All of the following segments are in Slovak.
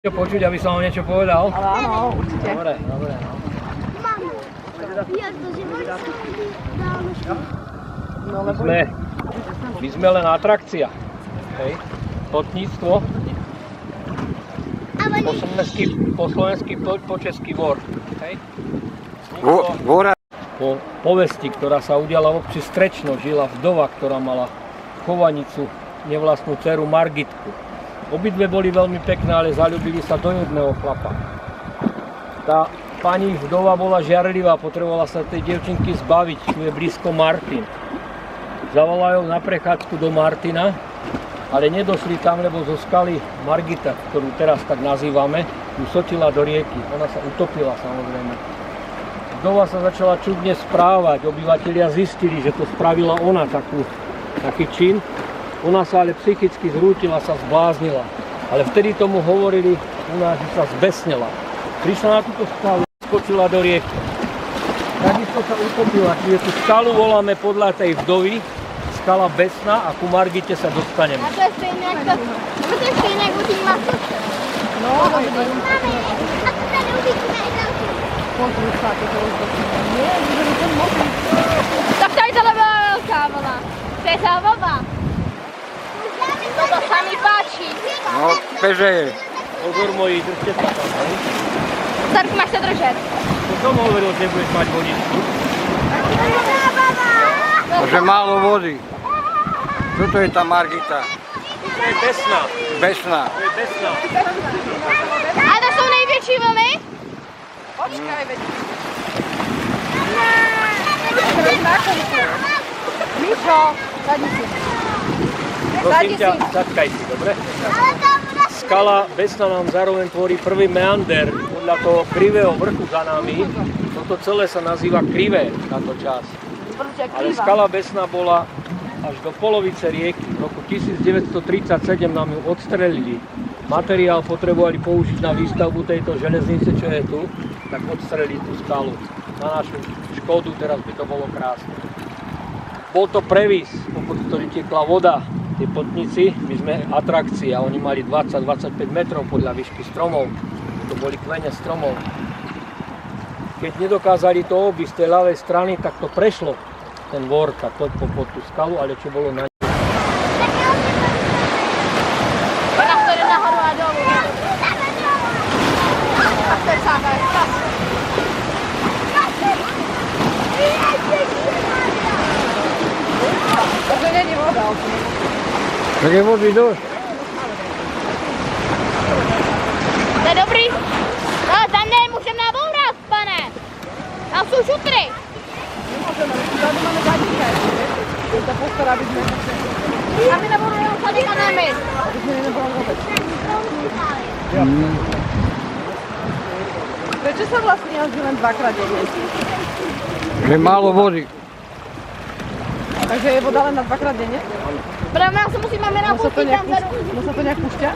Čo počuť, aby som vám niečo povedal? Áno, určite. Dobre, dobre. No, lebo... My sme len atrakcia. Hej. Lotníctvo. Po slovensky, po český vor. Hej. Vora. Po povesti, ktorá sa udiala v obci Strečno, žila vdova, ktorá mala chovanicu, nevlastnú dceru Margitku. Obidve boli veľmi pekné, ale zaľúbili sa do jedného chlapa. Tá pani vdova bola žiarlivá, potrebovala sa tej dievčinky zbaviť, tu je blízko Martin. Zavolajú na prechádzku do Martina, ale nedošli tam, lebo zo skaly Margita, ktorú teraz tak nazývame, ju sotila do rieky. Ona sa utopila, samozrejme. Vdova sa začala čudne správať, obyvatelia zistili, že to spravila ona, taký čin. Ona sa ale psychicky zrútila, sa zbláznila. Ale vtedy tomu hovorili u nás, že sa zbesnela. Prišla na túto skalu, skočila do rieky. Takisto sa utopila, čiže tú skalu voláme podľa tej vdovy skala Besna a ku Margite sa dostaneme. A to je stejné jak u tých masovcov. No, Máme, a tu tady uvidíme i další. Pozrúca, toto rozdočíme. Nie, budeme ten motiv. Tak tady tohle byla veľká vlna. To je tá vlna. Toto sa mi páči. No, peže. Pozor moji, držte sa tam. Starku, máš sa držať. To som hovoril, že budeš mať vodičku. Že málo vody. Toto je tá Margita. To je Besna. Besna. To je Besna. A to sú nejväčší vlny? Počkaj, veď. Mišo, sadni si. Prosím ťa, zatkaj si, dobre? Skala Besna nám zároveň tvorí prvý meander podľa toho krivého vrchu za nami. Toto celé sa nazýva krivé, táto časť. Ale skala Besna bola až do polovice rieky. V roku 1937 nám ju odstrelili. Materiál potrebovali použiť na výstavbu tejto železnice, čo je tu, tak odstrelili tú skalu. Na našu škodu, teraz by to bolo krásne. Bol to previs, popod ktorý tiekla voda. Tí potníci, my sme atrakcia, oni mali 20-25 metrov podľa výšky stromov. To boli kvene stromov. Keď nedokázali to obísť z tej ľavej strany, tak to prešlo ten vor, tak pod tú skalu, ale čo bolo na Takže není voda. Tak je vody dosť. To je dobrý. No, tam nemôžem nabúrať, pane. Tam sú šutry. Nemôžeme, tady máme zadníka. To sa postará, aby sme... A my nabúrujeme sadíka najmä. Aby sme neboli vôbec. Prečo sa vlastne jazdí len dvakrát denne? Že málo vody. Takže je voda len na dvakrát denne? Práve nás sa musíme napustiť tam za ruku. No sa to nejak púšťa?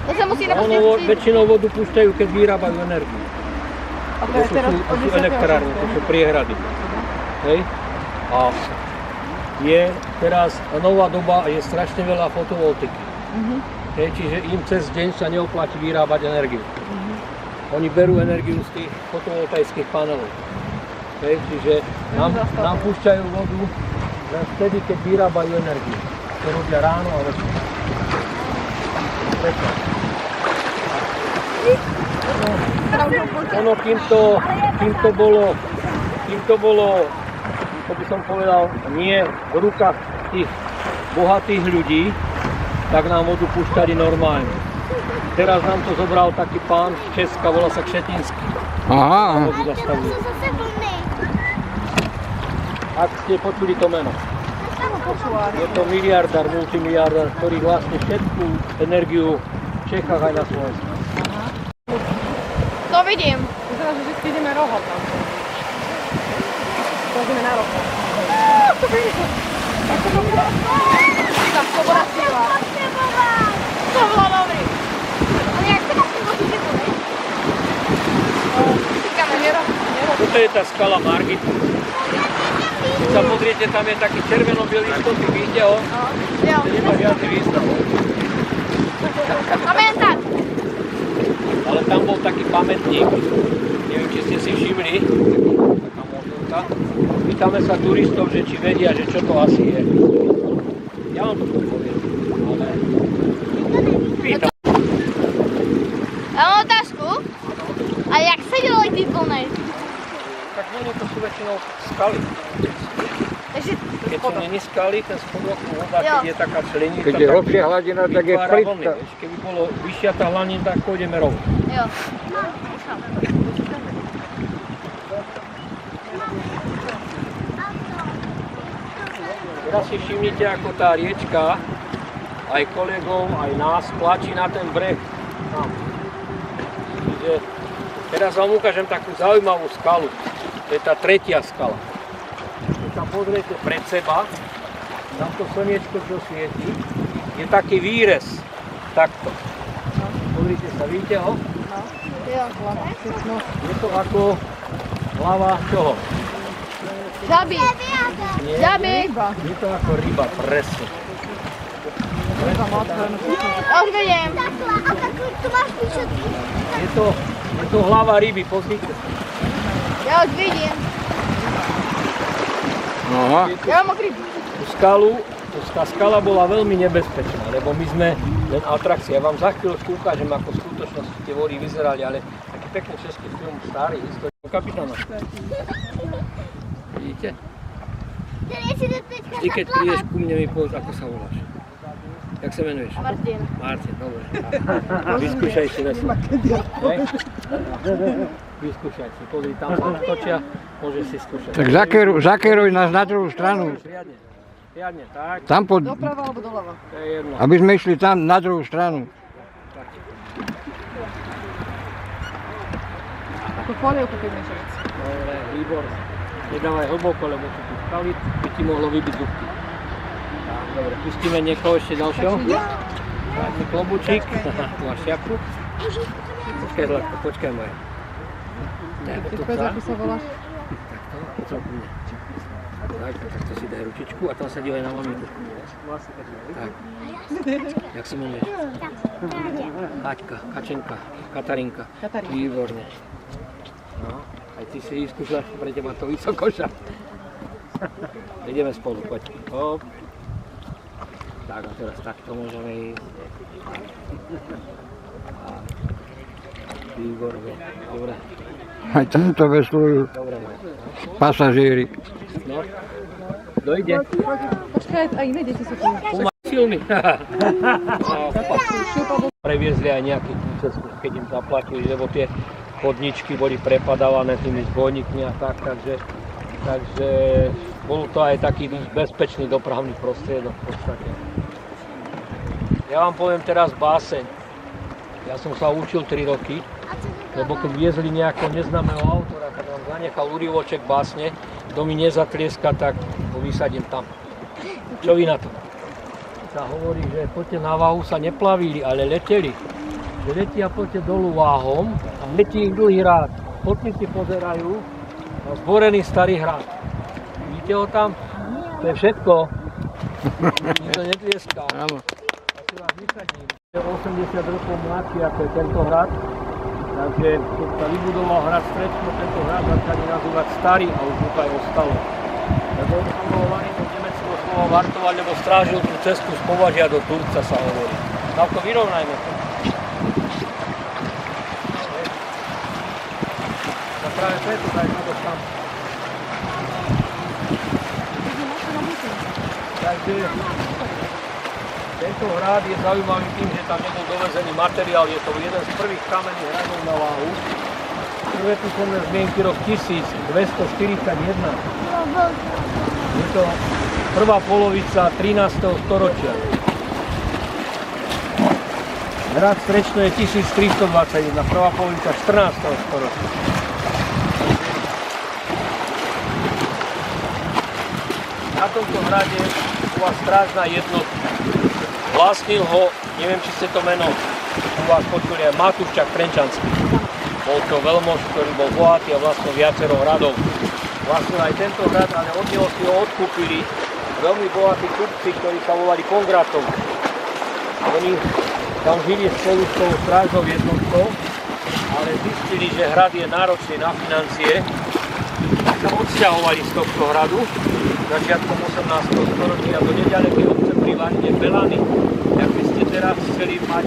To sa musí Ono napustiť. väčšinou vodu púšťajú, keď vyrábajú energiu. A to To je teraz sú od 10. elektrárne, to sú priehrady. Hej? A je teraz nová doba a je strašne veľa fotovoltiky. Hej, čiže im cez deň sa neoplatí vyrábať energiu. Oni berú energiu z tých fotovoltaických panelov. Hej, čiže nám púšťajú vodu len vtedy, keď vyrábajú energiu. To robia ráno a večer. Prečo? Ono, kým to bolo, ako by som povedal, nie v rukách tých bohatých ľudí, tak nám vodu púšťali normálne. Teraz nám to zobral taký pán z Česka, volá sa Kšetinský. Aha. Vodu zastavuje. Ak ste počuli to meno. Je to miliardár, multimiliardár, ktorý vlastne všetkú energiu v Čechách aj na Slovensku. To vidím. Vyzerá, že vždy ideme rohom tam. Pôjdeme na roh. To vidíš. Tak to bola sila. To bolo dobrý. Ale jak to vlastne môžu vybudiť? Týkame. Toto je tá skala Margita. Keď sa pozriete, tam je taký červeno-bielý stopy, vidíte ho? Jo. To nemá žiadny význam. A ven tak. tam bol taký pamätník, neviem, či ste si všimli, taká možnosť. Pýtame sa turistov, že či vedia, že čo to asi je. Ja vám to poviem, ale pýtam. Ja mám otázku. A jak sa delali tí plnej? Tak to sú väčšinou skaly. Takže Keď to není skaly, ten spodok voda, keď je taká členitá, Keď je hlbšia hladina, tak je vytvára vlny, plitka. vieš. Keby bolo vyššia tá hladina, tak pôjdeme rovno. jo. Teraz si všimnite, ako tá riečka, aj kolegov, aj nás, tlačí na ten breh. Tam. Čiže teraz vám ukážem takú zaujímavú skalu. To je tá tretia skala. Keď sa pozriete pred seba, tam to slniečko, čo svieti, je taký výrez. Takto. Pozrite sa, vidíte ho? Jo. Je to ako hlava čoho? Žaby. Nie, Žaby. je to ako ryba, presne. Ja už vediem. Je to hlava ryby, pozrite. Ja už vidím. Aha. Ja mám okryt. Tá skala bola veľmi nebezpečná, lebo my sme len atrakcia. Ja vám za chvíľočku ukážem, ako v skutočnosti tie vody vyzerali, ale taký pekný český film, starý, historický. Kapitána. Vidíte? Vždy, keď prídeš ku mne, mi povedz, ako sa voláš. Jak sa menuješ? Martin. Martin, dobre. Vyskúšaj si veslo. Vyskúšaj si, pozri, tam sa točia, môžeš si skúšať. Tak zakeruj nás na druhú stranu. Riadne, tak, Tam pod... Doprava alebo doľava? to je jedno. Aby sme išli tam na druhú stranu. Ako polievku, keď miešať. Dobre, výborné. Nedávaj hlboko, lebo sú tu skaly, by ti mohlo vybiť zubky. Tak, dobre, pustíme niekoho ešte ďalšieho. Dajme klobučík, tu máš šťapku. Počkaj, Zlatko, počkaj moje. Tak, Keď tu povedz, sa. ako sa voláš. Takto, poď ku mne. Takto si daj ručičku a tam sa dívaj na mamiku. Tak. Jak sa menuješ? Kaťka, Kačenka, Katarinka. Katarinka. Výborne. No, aj ty si vyskúšaš, pre teba to vysokoša. Ideme spolu, poď. Hop. Tak a teraz takto môžeme ísť. Tak. Výborne, dobre. Aj tamto veslujú Dobre, pasažieri. no. Dojde. Počkaj, aj iné deti sú tu. Silný. Previezli aj nejaký cestu, keď im zaplatili, lebo tie chodničky boli prepadávané tými zbojníkmi a tak, takže bol to aj taký bezpečný dopravný prostriedok v podstate. Ja vám poviem teraz báseň. Ja som sa učil 3 roky, lebo keď viezli nejakého neznámeho autora, tak vám zanechal úryvoček básne, kto mi nezatlieska, tak ho vysadím tam. Čo vy na to? Sa hovorí, že poďte na váhu sa neplavili, ale leteli. Že letia poďte dolu váhom a letí ich dlhý rád. Potníci pozerajú na zborený starý hrad. Vidíte ho tam? To je všetko. Nikto netlieská. Áno. Ja si vás vysadím. 80 rokov mladší ako je tento hrad. Takže keď sa vybudoval hrad Strečno, tento hrad začali nazývať starý a už aj ostalo. Lebo on bol vaný do nemeckého slova vartovať, lebo strážil tú cestu z Považia do Turca, sa hovorí. Tak to vyrovnajme to. A práve preto daj na to tam. Takže tento hrad je zaujímavý tým, že tam nebol dovezený materiál. Je to jeden z prvých kamenných hradov na váhu. Prvé tu som zmienky rok 1241. Je to prvá polovica 13. storočia. Hrad Strečno je 1321, prvá polovica 14. storočia. Na tomto hrade bola strážna jednotka. Vlastnil ho, neviem, či ste to meno u vás počuli, aj Matúščak Trenčanský. Bol to veľmož, ktorý bol bohatý a vlastnil viacero hradov. Vlastnil aj tento hrad, ale od neho si ho odkúpili veľmi bohatí kupci, ktorí sa volali Kongratov. Oni tam žili spolu s tou strážnou jednotkou ale zistili, že hrad je náročný na financie, tak sa odsťahovali z tohto hradu začiatkom 18. storočia do nedalekej obce pri Varne Belany. Ak by ste teraz chceli mať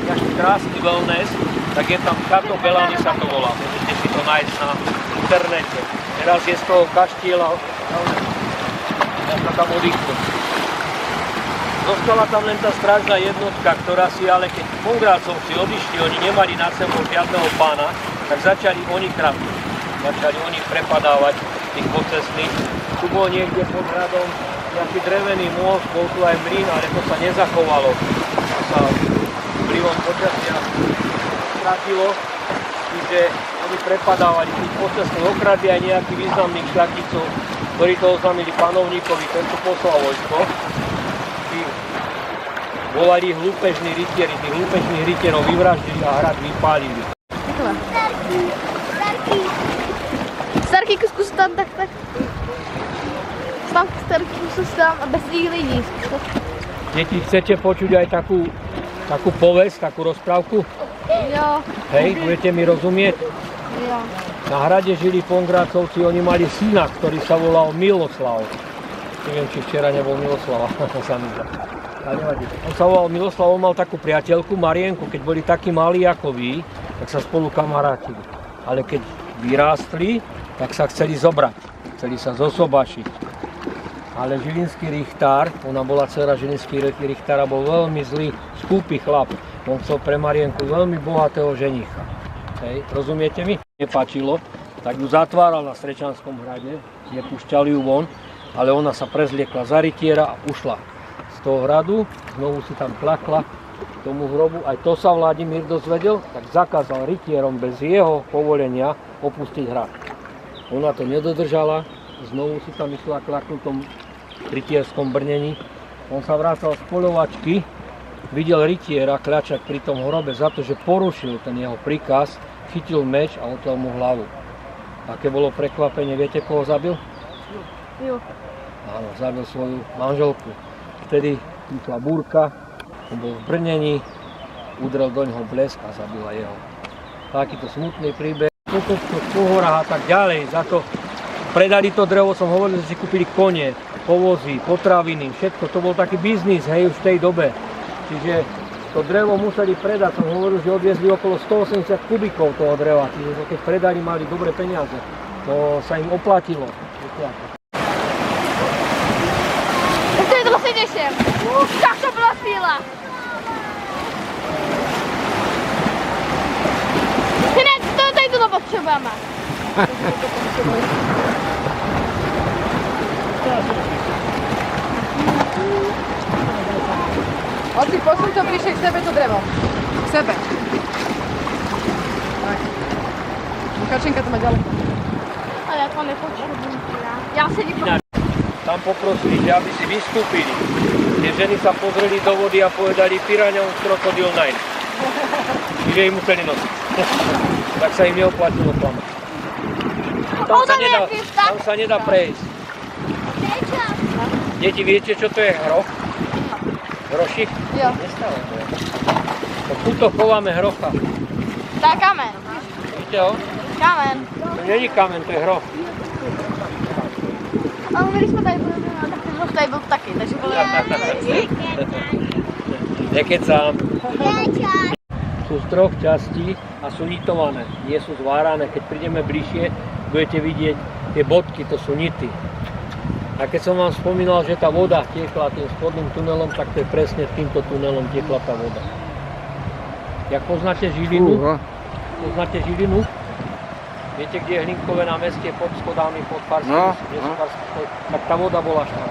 nejaký krásny wellness, tak je tam Chateau Belany sa to volá. Môžete si to nájsť na internete. Teraz je z toho kaštieľa, tam oddychnúť. Zostala tam len tá strážna jednotka, ktorá si ale keď Pongrácovci odišli, oni nemali nad sebou žiadneho pána, tak začali oni kradnúť. Začali oni prepadávať tých pocestných. Tu bol niekde pod hradom nejaký drevený most, bol tu aj mlyn, ale to sa nezachovalo. To sa vplyvom počasia stratilo, čiže oni prepadávali tých pocestných, okradli aj nejakých významných šľachticov, ktorí to oznámili panovníkovi, ten tu poslal vojsko. Volali ich lúpežní rytieri, tých lúpežných rytierov vyvraždili a hrad vypálili. Starky, zkus tam tak. Stav starky, zkus tam a bez tých lidí. Deti, chcete počuť aj takú povesť, takú rozprávku? Jo. Hej, budete mi rozumieť? Jo. Na hrade žili Pongrácovci, oni mali syna, ktorý sa volal Miloslav. Neviem, či včera nebol Miloslava, sa mi zdá. Ale nevadí. On sa volal Miloslav, on mal takú priateľku Marienku, keď boli takí malí ako vy, tak sa spolu kamarátili. Ale keď vyrástli, tak sa chceli zobrať, chceli sa zosobašiť. Ale žilinský richtár, ona bola dcera žilinského richtára, bol veľmi zlý, skúpy chlap. On chcel pre Marienku veľmi bohatého ženicha. Hej, rozumiete mi? Nepáčilo, tak ju zatváral na Srečanskom hrade, nepúšťali ju von, ale ona sa prezliekla za rytiera a ušla z toho hradu, znovu si tam klakla k tomu hrobu. Aj to sa Vladimír dozvedel, tak zakázal rytierom bez jeho povolenia opustiť hrad. Ona to nedodržala, znovu si tam išla klaknúť v tom rytierskom brnení. On sa vrácal z poľovačky, videl rytiera kľačať pri tom hrobe za to, že porušil ten jeho príkaz, chytil meč a odtiaľ mu hlavu. Aké bolo prekvapenie, viete, koho zabil? Jo. Áno, zabil svoju manželku. Vtedy prišla búrka, on bol v brnení, udrel do ňoho blesk a zabila jeho. Takýto smutný príbeh. Po horách a tak ďalej, za to predali to drevo, som hovoril, že si kúpili kone, povozy, potraviny, všetko, to bol taký biznis, hej, už v tej dobe. Čiže to drevo museli predať, som hovoril, že odviezli okolo 180 kubíkov toho dreva, čiže keď predali, mali dobré peniaze. To sa im oplatilo. Tak to je to si teším. Tak to byla chvíľa. Hned, to tady to potřebujeme. Oci, posuň to bližšie k sebe, to drevo. K sebe. Tak. Kačenka to má ďaleko. Ale ja to nepotřebuji. Ja si Tam poprosili, že aby si vystúpili. Tie ženy sa pozreli do vody a povedali Piranha un krokodil nine. Čiže im museli nosiť. Tak sa im neoplatilo klamať. Tam sa nedá prejsť. Deti, viete, čo to je hroch? Hrošik? Jo. No, tuto chováme hrocha. To je kamen. Vidíte ho? Kamen. To není kamen, to je hroch. Ale my když jsme tady byli, tak ten hroch tady byl taky, takže byl Nekecám. Sú z troch častí a sú nitované, nie sú zvárané. Keď prídeme bližšie, budete vidieť tie bodky, to sú nity. A keď som vám spomínal, že tá voda tiekla tým spodným tunelom, tak to je presne týmto tunelom tiekla tá voda. Jak poznáte Žilinu? Poznáte Žilinu? Viete, kde je Hlinkové námestie pod schodami, pod Farským? Tak tá voda bola až tam.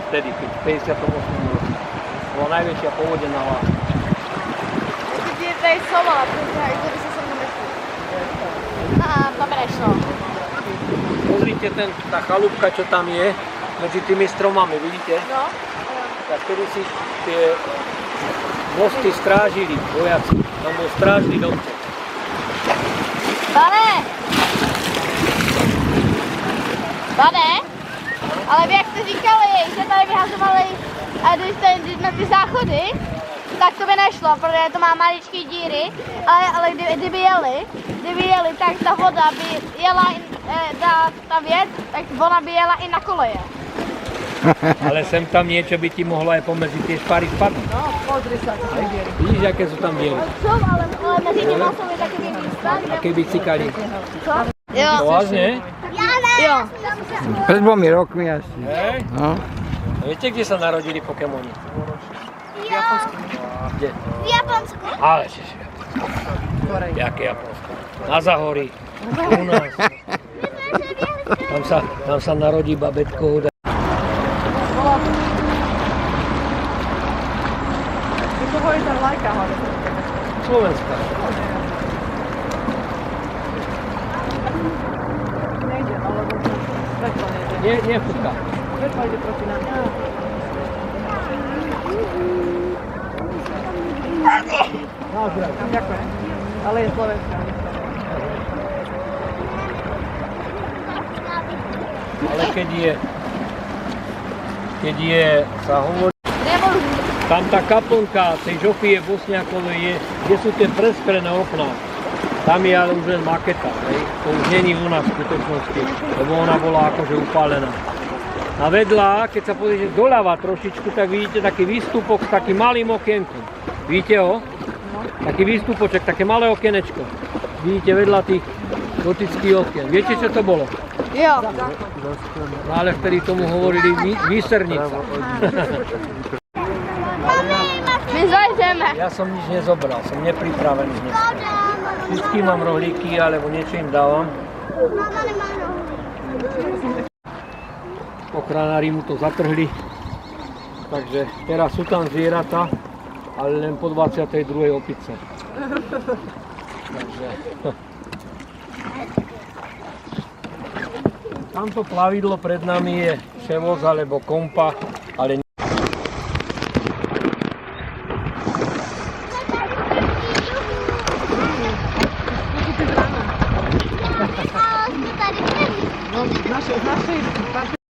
Vtedy, v 58. roku. Bola najväčšia povodená láska. je tady slova, protože by se sem nemyslí. Tam nešlo. Pozrite, tá chalúbka, čo tam je, medzi tými stromami, vidíte? No. Tak vtedy si tie mosty strážili, vojaci. Tam bol strážny domček. Pane, ale vy jak jste říkali, že tady vyhazovali a když jste na ty záchody, tak to by nešlo, protože to má maličký díry, ale kdyby jeli, tak ta voda by jela, ta věc, tak ona by jela i na koleje. Ale sem tam niečo by ti mohlo aj pomedzi tie špary spadnúť. No, pozri sa, čo tam vierí. Vidíš, aké sú tam diery? Co, ale mezi nimi jsou takové místa, kde... Aké by cikali. Co? Jo. Vážne? Jo. Pred 2 rokmi asi. Hej? No. Viete, kde sa narodili Pokémoni? V Japonsku. Kde? V Japonsku. Ale čiže. Jaké Japonsko? Na Zahorí. U nás. Tam sa narodí babetko. Z toho je tá vlajka hore. Slovenská. Nejde, alebo svetlo nejde. Nie futka. Svetlo ide proti nám. Ďakujem. Ale je slovenská. Ale keď je, sa hovorí, tam tá kaplnka tej Žofie Bosniakovej je, kde sú tie presklené okná. Tam je ale už len maketa, hej. To už není ona v skutočnosti, lebo ona bola akože upálená. A vedľa, keď sa pozriete doľava trošičku, tak vidíte taký výstupok s takým malým okienkom. Vidíte ho? Taký výstupoček, také malé okienečko. Vidíte vedľa tých gotických okien. Viete, čo to bolo? Jo. No ale vtedy tomu hovorili výsernica. My zajdeme. Ja som nič nezobral, som nepripravený dneska. Vždycky mám rohlíky, alebo niečo im dávam. Ochranári mu to zatrhli. Takže teraz sú tam zvieratá, ale len po 22. opice. Takže... Tamto plavidlo pred nami je Ševoz alebo Kompa, ale